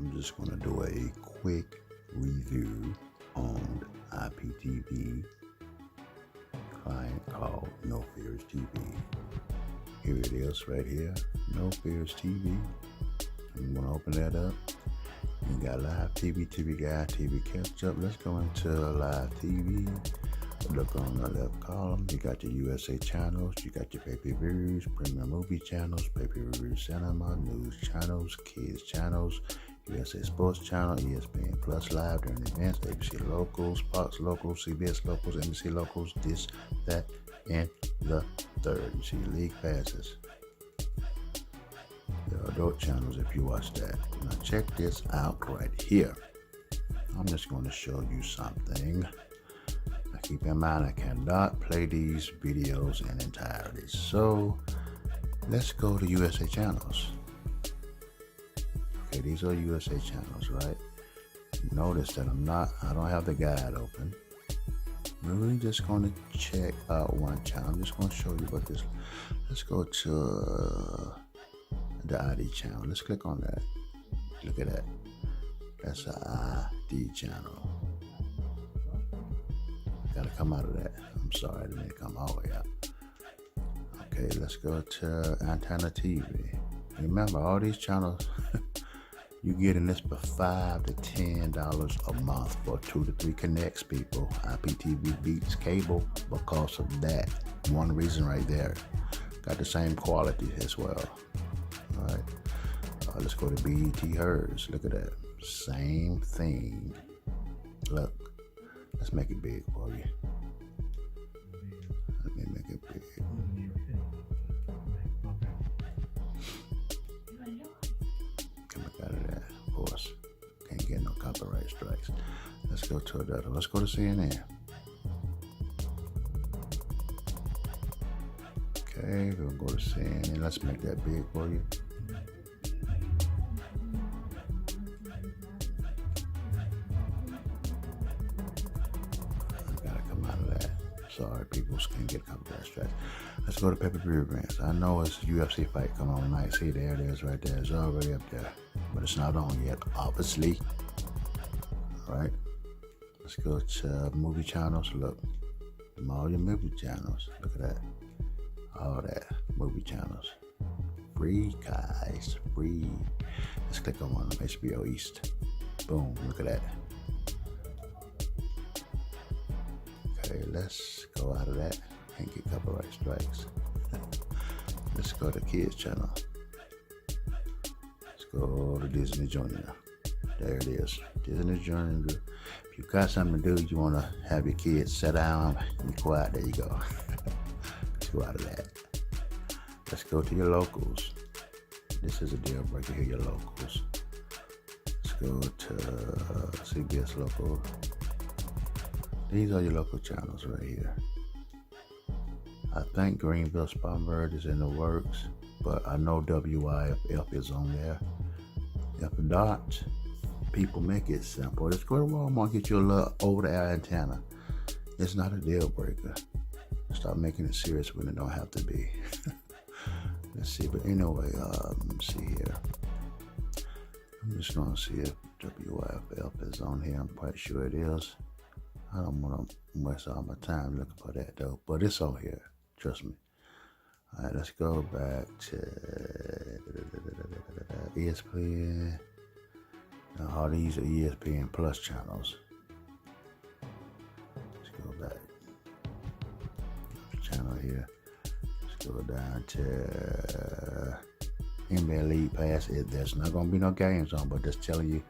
I'm just going to do a quick review on Iptv client called NOFEAR TV. Here it is right here, NOFEAR TV. I'm going to open that up. You got live TV, TV guide, TV catch up. Let's go into live TV. Look on the left column. You got your USA channels. You got your pay-per-views, premium movie channels, pay-per-view cinema, news channels, kids channels, USA Sports Channel, ESPN Plus Live during events, ABC Locals, Fox Locals, CBS Locals, NBC Locals, this, that, and the third. You see league passes. There are adult channels if you watch that. Now check this out right here. I'm just going to show you something. Now keep in mind I cannot play these videos in entirety. So let's go to USA channels. Okay, these are USA channels, right? Notice that I don't have the guide open. We're really just going to check out one channel. I'm just going to show you what this. Let's go to the ID channel. Let's click on that. Look at that. That's the ID channel. Gotta come out of that. I'm sorry, I didn't come all the way out. Okay, let's go to Antenna TV. Remember, all these channels you get in this for $5 to $10 a month for 2 to 3 connects, people. Iptv beats cable because of that. One reason right there. Got the same quality as well. All right, let's go to BET Hers. Look at that, same thing. Look, let's make it big for you. Let me make it big. Come back out of that, of course. Can't get no copyright strikes. Let's go to another. Let's go to CNN. Okay, we're gonna go to CNN. Let's make that big for you. I gotta come out of that. Sorry, people can't get copyright strikes. Let's go to pay-per-view events. I know it's UFC fight coming on tonight. See, there it is right there. It's already up there, but it's not on yet, obviously. All right. Let's go to movie channels. Look, all your movie channels. Look at that. All that movie channels, free guys, free. Let's click on one of them, HBO East. Boom, look at that. Okay, let's go out of that. Can't get copyright strikes. Let's go to kids channel. Let's go to Disney Junior. There it is, Disney Junior. If you got something to do, you want to have your kids sit down and be quiet, there you go. Go out of that. Let's go to your locals. This is a deal breaker here, your locals. Let's go to CBS local. These are your local channels right here. I think Greenville Spartanburg is in the works, but I know WIFF is on there. If not, people make it simple. Let's go to Walmart, get you a little over-the-air antenna. It's not a deal breaker. Stop making it serious when it don't have to be. Let's see, but anyway, let me see here. I'm just gonna see if WIFF is on here. I'm quite sure it is. I don't want to waste all my time looking for that though, but it's on here. Trust me. All right, let's go back to ESPN. Now, all these are ESPN Plus channels. Let's go back. Channel here. Let's go down to NBA League Pass. There's not gonna be no games on, but just telling you.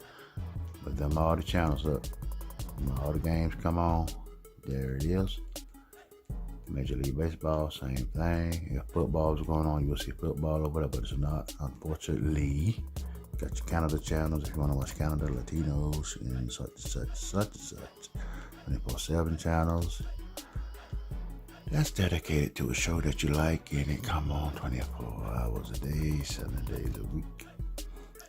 But them all the channels up. All the games come on. There it is. Major League Baseball, same thing. If football is going on, you'll see football over there, but it's not, unfortunately. Got your Canada channels if you want to watch Canada, Latinos, and such. 24/7 channels. That's dedicated to a show that you like, and it come on 24 hours a day, 7 days a week.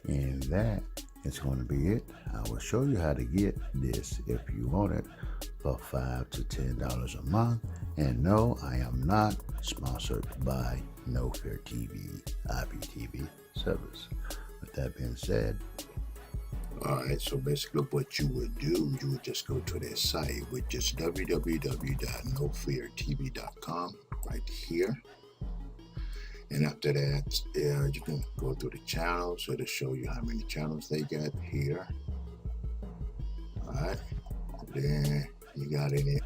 And that is going to be it. I will show you how to get this if you want it for $5 to $10 a month. And no, I am not sponsored by NOFEAR TV, Iptv service. With that being said, Alright, so basically what you would do, you would just go to their site, which is www.NOFEARTV.com right here. And after that, you can go through the channels. So it'll show you how many channels they got here. Alright, then you got any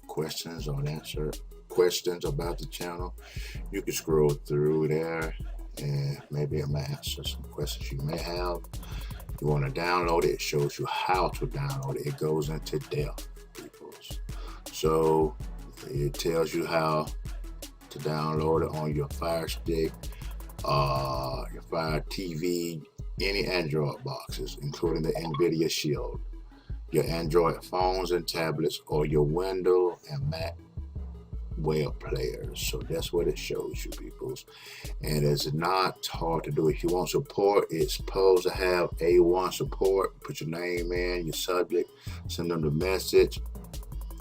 questions or answer questions about the channel, you can scroll through there and maybe it might answer some questions you may have. You want to download it, it shows you how to download it. It goes into depth, people. So it tells you how to download it on your Fire Stick, your Fire TV, any Android boxes, including the NVIDIA Shield, your Android phones and tablets, or your Windows and Mac web players. So that's what it shows you, peoples. And it's not hard to do. If you want support, it's supposed to have A1 support. Put your name in, your subject, send them the message,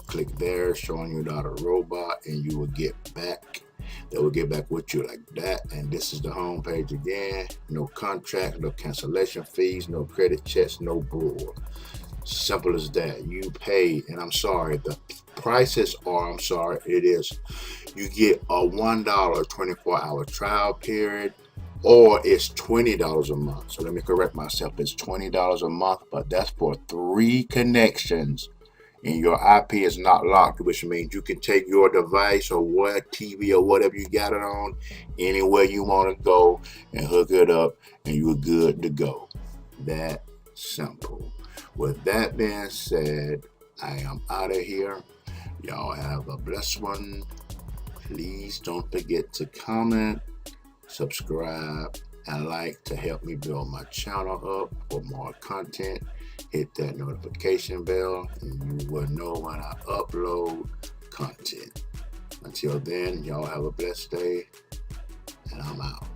click there, showing you're not a robot, and you will get back. They will get back with you like that. And this is the home page again. No contract, no cancellation fees, no credit checks, no bull. Simple as that. You pay, and I'm sorry, the prices are, it is, you get a $1 24-hour trial period, or it's $20 a month. So let me correct myself. It's $20 a month, but that's for 3 connections. And your IP is not locked, which means you can take your device or what TV or whatever you got it on anywhere you want to go and hook it up, and you're good to go. That simple. With that being said, I am out of here. Y'all have a blessed one. Please don't forget to comment, subscribe, and like to help me build my channel up for more content. Hit that notification bell and you will know when I upload content. Until then, y'all have a blessed day, and I'm out.